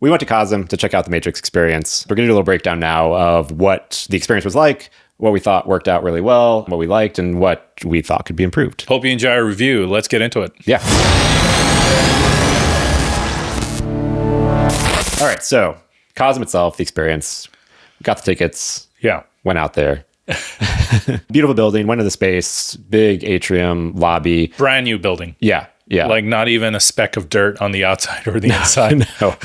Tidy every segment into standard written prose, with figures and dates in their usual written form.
we went to Cosm to check out the Matrix experience. We're going to do a little breakdown now of what the experience was like, what we thought worked out really well, what we liked, and what we thought could be improved. Hope you enjoy our review. Let's get into it. Yeah. All right, so Cosm itself, the experience, got the tickets. Yeah. Went out there. Beautiful building, went to the space, big atrium, lobby. Brand new building. Yeah. Like not even a speck of dirt on the outside or the inside. No.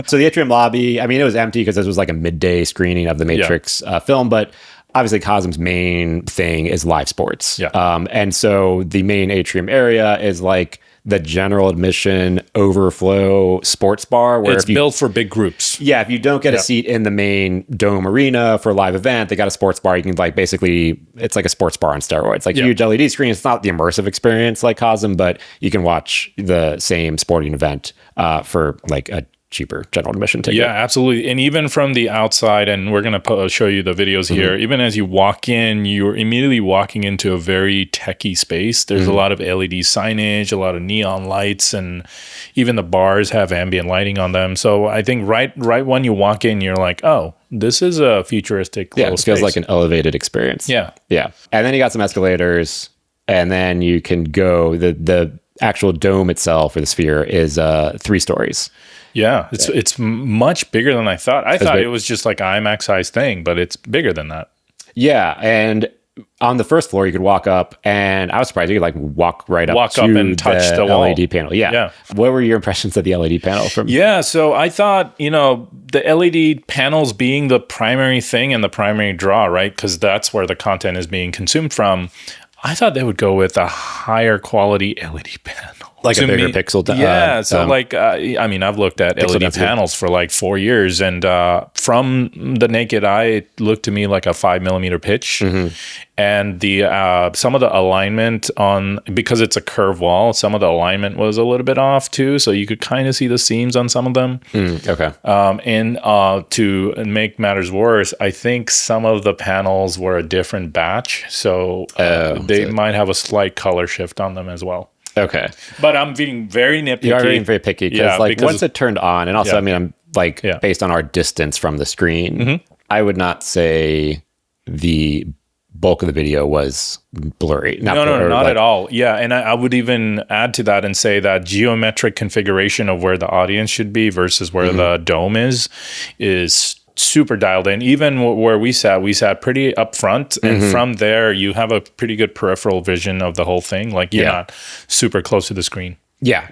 So the atrium lobby, I mean, it was empty because this was like a midday screening of the Matrix film, but obviously Cosm's main thing is live sports. Yeah. And so the main atrium area is like the general admission overflow sports bar where it's built for big groups. Yeah, if you don't get a seat in the main dome arena for a live event, they got a sports bar. You can like basically, it's like a sports bar on steroids, like huge LED screen. It's not the immersive experience like Cosm, but you can watch the same sporting event for like a cheaper general admission ticket. Yeah, absolutely. And even from the outside, and we're going to show you the videos here, even as you walk in, you're immediately walking into a very techie space. There's a lot of LED signage, a lot of neon lights, and even the bars have ambient lighting on them. So I think right when you walk in, you're like, oh, this is a futuristic it feels space. like an elevated experience. Yeah. And then you got some escalators, and then you can go, the actual dome itself, or the sphere, is 3 stories. Yeah, it's much bigger than I thought. I thought it was just like an IMAX size thing, but it's bigger than that. Yeah, and on the first floor you could walk up, and I was surprised you could like walk up and touch the wall. LED panel. Yeah. What were your impressions of the LED panel from? Yeah, so I thought, the LED panels being the primary thing and the primary draw, right? Because that's where the content is being consumed from. I thought they would go with a higher quality LED panel. Like a bigger pixel. I've looked at LED density panels for like 4 years, and from the naked eye, it looked to me like a 5mm pitch. And the some of the alignment because it's a curved wall, some of the alignment was a little bit off too, so you could kind of see the seams on some of them. Okay. And to make matters worse, I think some of the panels were a different batch, so they might have a slight color shift on them as well. Okay. But I'm being very nitpicky. You are being very picky because once it turned on, and also, I mean, I'm like, based on our distance from the screen, I would not say the bulk of the video was blurry. Not at all. Yeah, and I would even add to that and say that geometric configuration of where the audience should be versus where the dome is super dialed in. Even where we sat pretty up front, and from there you have a pretty good peripheral vision of the whole thing. Like you're not super close to the screen. Yeah.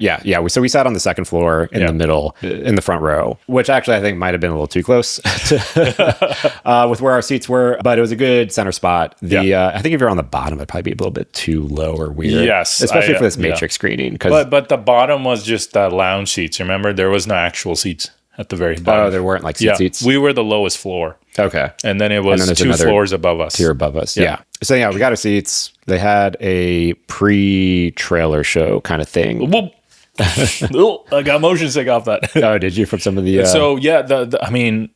So we sat on the second floor in the middle, in the front row, which actually I think might have been a little too close to, with where our seats were, but it was a good center spot. I think if you're on the bottom, it'd probably be a little bit too low or weird. Yes. Especially for this Matrix screening. But the bottom was just lounge seats. Remember, there was no actual seats at the very bottom. Oh, there weren't like seats? We were the lowest floor. Okay. And then it was 2 floors above us. Tier above us. Yeah. So we got our seats. They had a pre-trailer show kind of thing. I got motion sick off that. Oh, did you, from some of the... So I mean,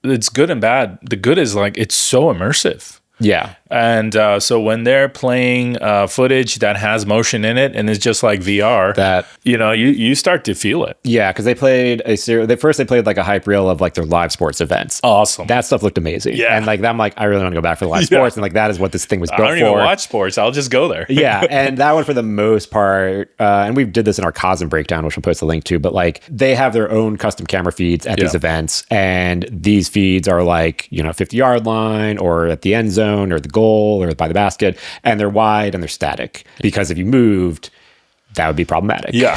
it's good and bad. The good is like, it's so immersive. Yeah. And so when they're playing footage that has motion in it and it's just like VR, that you start to feel it. Yeah, because they played they played like a hype reel of like their live sports events. Awesome. That stuff looked amazing. Yeah. And like I'm like, I really want to go back for the live sports, and like that is what this thing was built for. I don't even watch sports. I'll just go there. Yeah, and that one for the most part, and we did this in our Cosm breakdown, which we'll post a link to, but like they have their own custom camera feeds at these events, and these feeds are like 50-yard line or at the end zone or the goal or by the basket, and they're wide and they're static, because if you moved, that would be problematic. Yeah.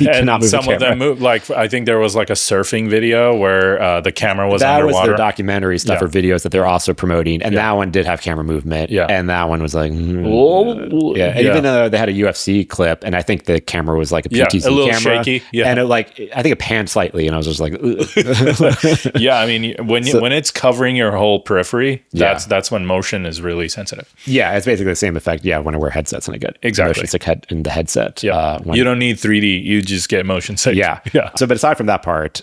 And some of them move. Like, I think there was like a surfing video where the camera was underwater. That was their documentary stuff or videos that they're also promoting. And that one did have camera movement. Yeah. And that one was like, And even though they had a UFC clip, and I think the camera was like a PTZ a little camera. shaky. Yeah. And I think it panned slightly, and I was just like, yeah. I mean, when it's covering your whole periphery, that's when motion is really sensitive. Yeah. It's basically the same effect. Yeah. When I wear headsets and I get motion sick in the headset. Yeah. You don't need 3D. You just get motion sick. Yeah. So, but aside from that part,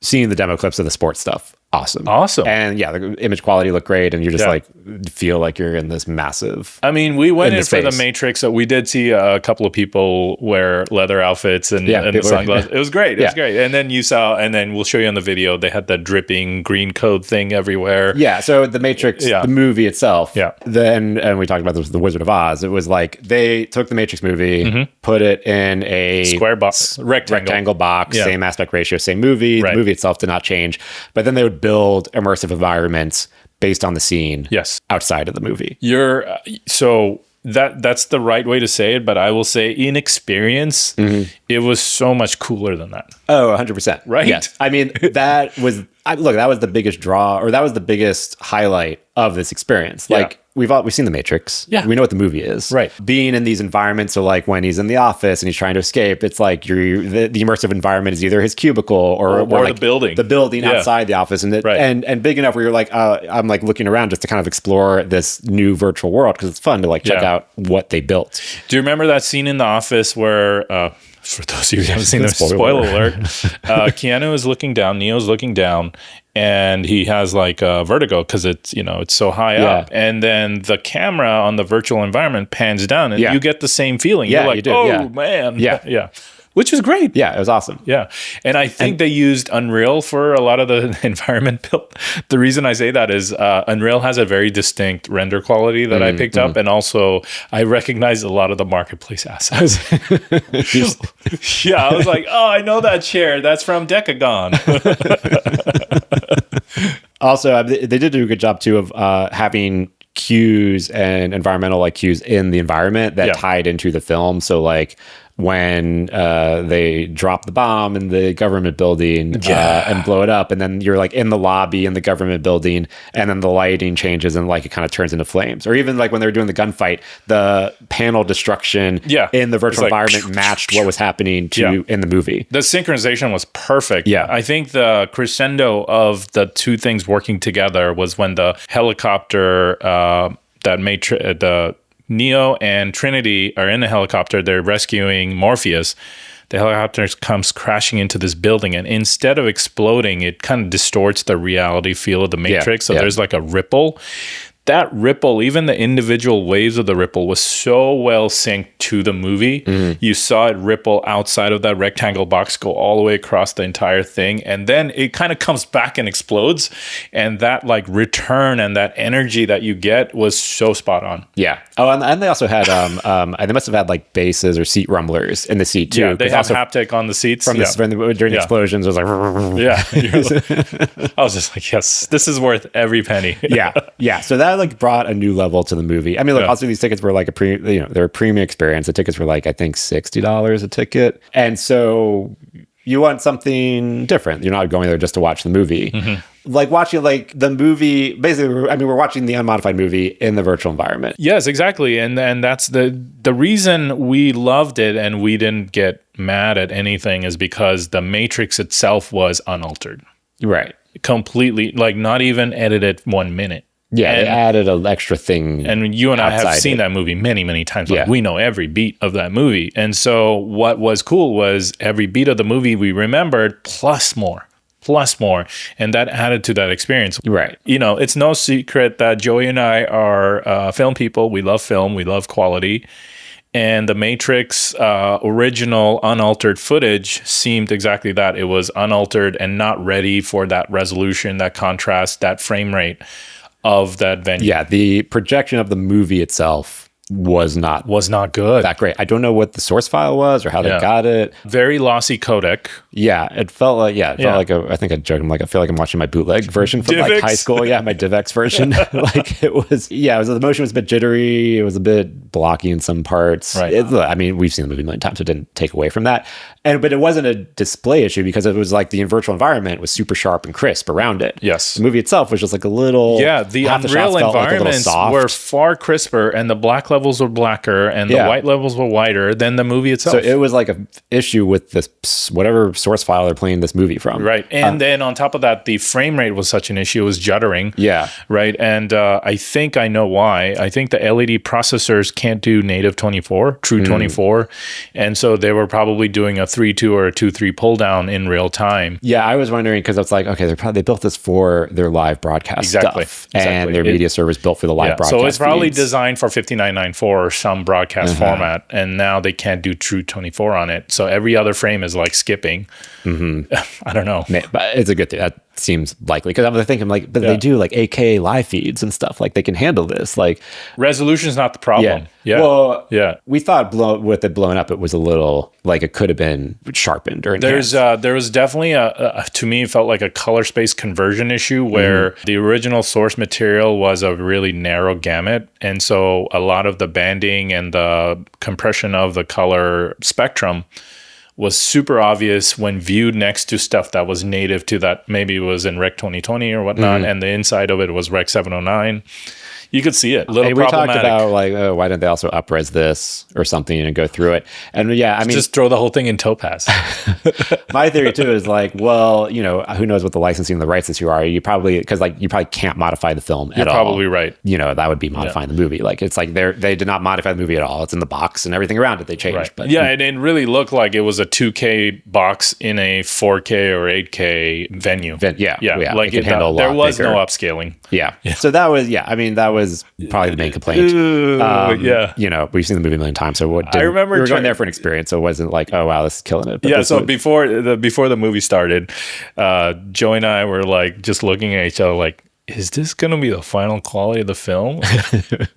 seeing the demo clips of the sports stuff, awesome. Awesome. And yeah, the image quality looked great, and you just like feel like you're in this massive. I mean, we went in for space. the Matrix, so we did see a couple of people wear leather outfits and the sunglasses. It was great. It was great. And then and then we'll show you on the video, they had that dripping green code thing everywhere. Yeah. So the Matrix, the movie itself. Yeah. Then, and we talked about this with The Wizard of Oz. It was like they took the Matrix movie, put it in a square box, rectangle box, same aspect ratio, same movie. The movie itself did not change, but then they would build immersive environments based on the scene outside of the movie. So that's the right way to say it, but I will say in experience, it was so much cooler than that. Oh, 100%. Right? Yes. I mean, that was the biggest draw, or that was the biggest highlight of this experience. Like, we've seen The Matrix. Yeah. We know what the movie is. Right. Being in these environments, so like when he's in the office and he's trying to escape, it's like the immersive environment is either his cubicle or like the building. The building outside the office. And and big enough where you're like, I'm like looking around just to kind of explore this new virtual world, because it's fun to like check out what they built. Do you remember that scene in The Office where... for those of you who haven't seen the spoiler alert, Keanu is looking down, Neo's looking down, and he has like vertigo because it's so high up, and then the camera on the virtual environment pans down, and you get the same feeling. You're like, man, which was great. Yeah, it was awesome. Yeah, and I think they used Unreal for a lot of the environment built. The reason I say that is Unreal has a very distinct render quality that I picked up, and also I recognized a lot of the marketplace assets. I was like, oh, I know that chair. That's from Decagon. Also, they did do a good job too of having cues and environmental like cues in the environment that tied into the film. So like when they drop the bomb in the government building and blow it up, and then you're like in the lobby in the government building, and then the lighting changes and like it kind of turns into flames. Or even like when they were doing the gunfight, the panel destruction in the virtual environment matched what was happening in the movie. The synchronization was perfect. Yeah. I think the crescendo of the two things working together was when the helicopter the Neo and Trinity are in the helicopter. They're rescuing Morpheus. The helicopter comes crashing into this building, and instead of exploding, it kind of distorts the reality feel of the Matrix. So there's like a ripple. That ripple, even the individual waves of the ripple, was so well synced to the movie. You saw it ripple outside of that rectangle box, go all the way across the entire thing, and then it kind of comes back and explodes. And that like return and that energy that you get was so spot on. Yeah. Oh, and they also had they must have had like basses or seat rumblers in the seat too. Yeah, they have haptic on the seats during the explosions. It was like I was just like, yes, this is worth every penny. Yeah. So that like brought a new level to the movie. I mean, look, also these tickets were like they're a premium experience. The tickets were like, I think $60 a ticket. And so you want something different. You're not going there just to watch the movie. Like watching like the movie, basically, I mean, we're watching the unmodified movie in the virtual environment. Yes, exactly. And that's the reason we loved it and we didn't get mad at anything is because the Matrix itself was unaltered. Right. Completely, like not even edited 1 minute. Yeah, they added an extra thing. And you and I have seen that movie many, many times. Like we know every beat of that movie. And so what was cool was every beat of the movie we remembered plus more. And that added to that experience. Right. It's no secret that Joey and I are film people. We love film. We love quality. And the Matrix original unaltered footage seemed exactly that. It was unaltered and not ready for that resolution, that contrast, that frame rate of that venue. Yeah, the projection of the movie itself was not good. That great. I don't know what the source file was or how they got it. Very lossy codec. Yeah, it felt like I think I joked. I'm like, I feel like I'm watching my bootleg version from like high school. Yeah, my DivX version. Like it was. Yeah, the motion was a bit jittery. It was a bit blocky in some parts. Right. I mean, we've seen the movie a million times. So it didn't take away from that. But it wasn't a display issue because it was like the virtual environment was super sharp and crisp around it. Yes. The movie itself was just like a little. Yeah, the Unreal environments were far crisper, and the black levels were blacker, and the white levels were whiter than the movie itself. So it was like an issue with this whatever source file they're playing this movie from. Right. And then on top of that, the frame rate was such an issue. It was juddering. Yeah. Right. And I think I know why. I think the LED processors can't do native 24, true 24. And so they were probably doing a 3.2 or a 2.3 pull down in real time. Yeah, I was wondering because it's like, okay, they built this for their live broadcast stuff. And their media server is built for the live broadcast. So it's probably designed for 5994 or some broadcast format. And now they can't do true 24 on it. So every other frame is like skipping. I don't know. But it's a good thing. That seems likely because I'm thinking like, but they do like 8K live feeds and stuff. Like they can handle this. Like resolution is not the problem. Well, we thought with it blown up, it was a little like it could have been sharpened or enhanced. There was definitely to me, it felt like a color space conversion issue where the original source material was a really narrow gamut. And so a lot of the banding and the compression of the color spectrum was super obvious when viewed next to stuff that was native to that. Maybe it was in Rec 2020 or whatnot, and the inside of it was Rec 709. You could see it. A little problematic. We talked about like, oh, why didn't they also up-res this or something and go through it? And yeah, I mean, just throw the whole thing in Topaz. My theory too is like, well, you know, who knows what the licensing and the rights issue are? You probably can't modify the film at all. You're probably right. You know, that would be modifying the movie. Like it's like they did not modify the movie at all. It's in the box and everything around it they changed. Right. But yeah, it really looked like it was a 2K box in a 4K or 8K venue. Yeah. Like there was no upscaling. Yeah. So that was probably the main complaint. You know, we've seen the movie a million times, so I remember we were going there for an experience, so it wasn't like, oh wow, this is killing it. But so before the movie started, Joey and I were like just looking at each other like, is this going to be the final quality of the film?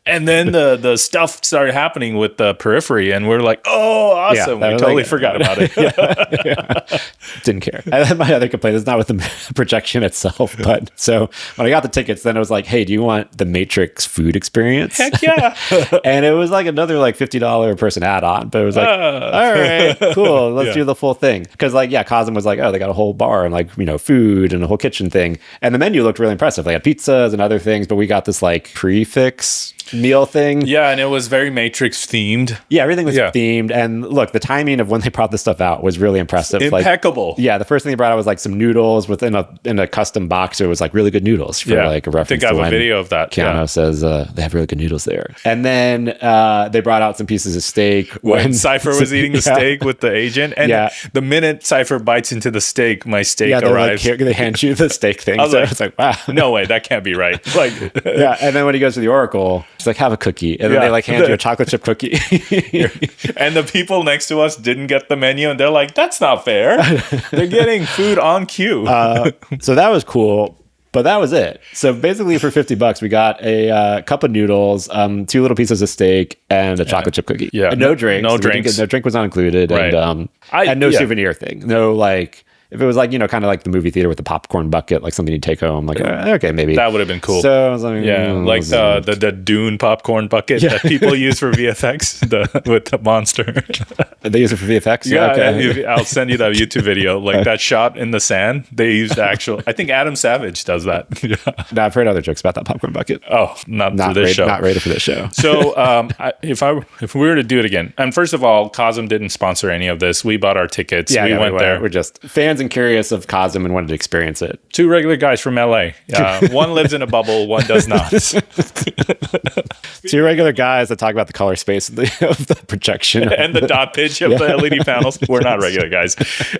And then the stuff started happening with the periphery, and we're like, oh, awesome. We totally forgot about it. Didn't care. And then my other complaint is not with the projection itself, but so when I got the tickets, then I was like, hey, do you want the Matrix food experience? Heck yeah. And it was like another like $50 a person add-on, but it was like, all right, cool. Let's do the full thing. Because like, Cosm was like, oh, they got a whole bar and like, you know, food and a whole kitchen thing. And the menu looked really impressive. They had pizzas and other things, but we got this like prefix meal thing. Yeah, and it was very Matrix themed. Yeah, everything was themed. And look, the timing of when they brought this stuff out was really impressive. Impeccable. Like, the first thing they brought out was like some noodles in a custom box. It was like really good noodles for like a reference. I think I have a video of that. Keanu says they have really good noodles there. And then they brought out some pieces of steak when Cypher was eating the steak with the agent. And the minute Cypher bites into the steak, my steak arrives. Like, they hand you the steak thing. I was like, wow, no way, that can't be right. Like, and then when he goes to the Oracle, she's like, have a cookie, and then they like hand you a chocolate chip cookie. And the people next to us didn't get the menu, and they're like, that's not fair. They're getting food on cue. So that was cool. But that was it. So basically, for $50, we got a cup of noodles, 2 little pieces of steak, and a chocolate chip cookie. Yeah, and no drinks. No drinks. No drink was not included, right. And no souvenir thing. No like. If it was like, you know, kind of like the movie theater with the popcorn bucket, like something you'd take home, like, okay, maybe. That would have been cool. So I was like, like the Dune popcorn bucket that people use for VFX with the monster. They use it for VFX? Yeah, okay. I'll send you that YouTube video. Like that shot in the sand, they used actual, I think Adam Savage does that. No, I've heard other jokes about that popcorn bucket. Oh, not for this show. Not rated for this show. So if we were to do it again, and first of all, Cosm didn't sponsor any of this. We bought our tickets. We went there. We're just fans and curious of Cosm and wanted to experience it. 2 regular guys from LA. One lives in a bubble, one does not. 2 regular guys that talk about the color space of the projection. And the dot pitch of the LED panels. We're not regular guys.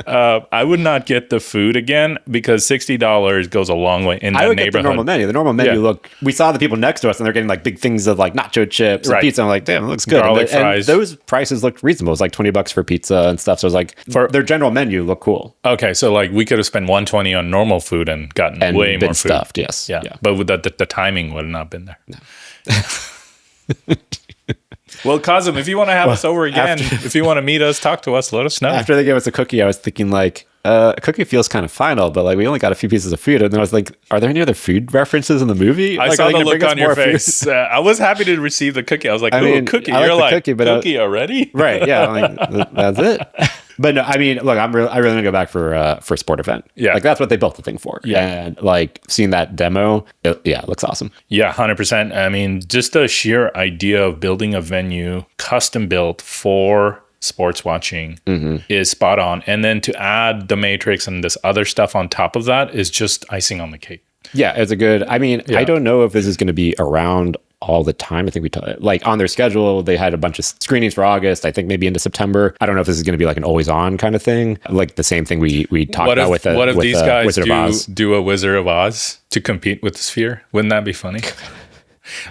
I would not get the food again because $60 goes a long way in that neighborhood. Get the normal menu. The normal menu we saw the people next to us and they're getting like big things of like nacho chips and pizza. I'm like, damn, it looks good. Garlic fries. And those prices looked reasonable. It was like $20 for pizza and stuff. So it was like, for their general menu looked cool. Okay, so like we could have spent $120 on normal food and gotten way more food. Stuffed, yes. Yeah. But with the timing would have not been there. No. Well, Cosm, if you want to have us over again, if you want to meet us, talk to us, let us know. After they gave us a cookie, I was thinking like, a cookie feels kind of final, but like we only got a few pieces of food. And then I was like, are there any other food references in the movie? I saw the look on your face. I was happy to receive the cookie. I was like, ooh, cookie. You're like, cookie already? Right, yeah. I'm like, that's it. But no, I mean, look, I really want to go back for a sport event. Yeah. Like that's what they built the thing for. Yeah. And like seeing that demo, it looks awesome. Yeah, 100%. I mean, just the sheer idea of building a venue custom built for sports watching is spot on. And then to add the Matrix and this other stuff on top of that is just icing on the cake. Yeah, it's a good, I mean, I don't know if this is going to be around all the time. I think like on their schedule, they had a bunch of screenings for August, I think maybe into September. I don't know if this is going to be like an always on kind of thing. Like the same thing we talked about with what if these guys Wizard of Oz. do a Wizard of Oz to compete with the Sphere? Wouldn't that be funny?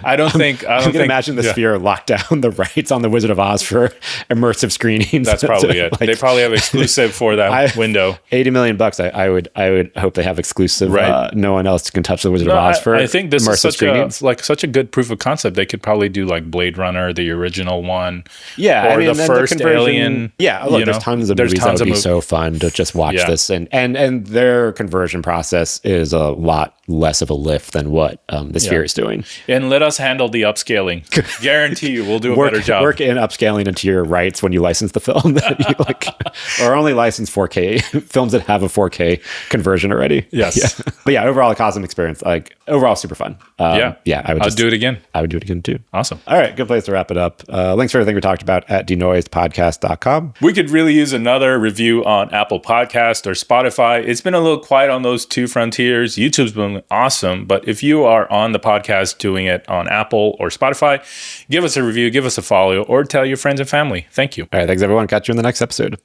I can imagine the Sphere locked down the rights on the Wizard of Oz for immersive screenings. That's probably it. They probably have exclusive for that window. $80 million. I would hope they have exclusive. Right. No one else can touch the Wizard of Oz for. I think this is such a good proof of concept. They could probably do like Blade Runner, the original one. Yeah, or the first Alien. Yeah, look, there's tons of movies that would be so fun to just watch this, and their conversion process is a lot less of a lift than what the Sphere is doing. And let us handle the upscaling. Guarantee you, we'll do a better job. Work in upscaling into your rights when you license the film that you like, or only license 4K films that have a 4K conversion already. Yes. Yeah. But yeah, overall, a Cosm experience, like overall, super fun. Yeah. I would do it again. I would do it again too. Awesome. All right, good place to wrap it up. Links for everything we talked about at denoisedpodcast.com. We could really use another review on Apple Podcast or Spotify. It's been a little quiet on those two frontiers. YouTube's been awesome, but if you are on the podcast doing it on Apple or Spotify, give us a review, give us a follow, or tell your friends and family. Thank you. All right, thanks everyone. Catch you in the next episode.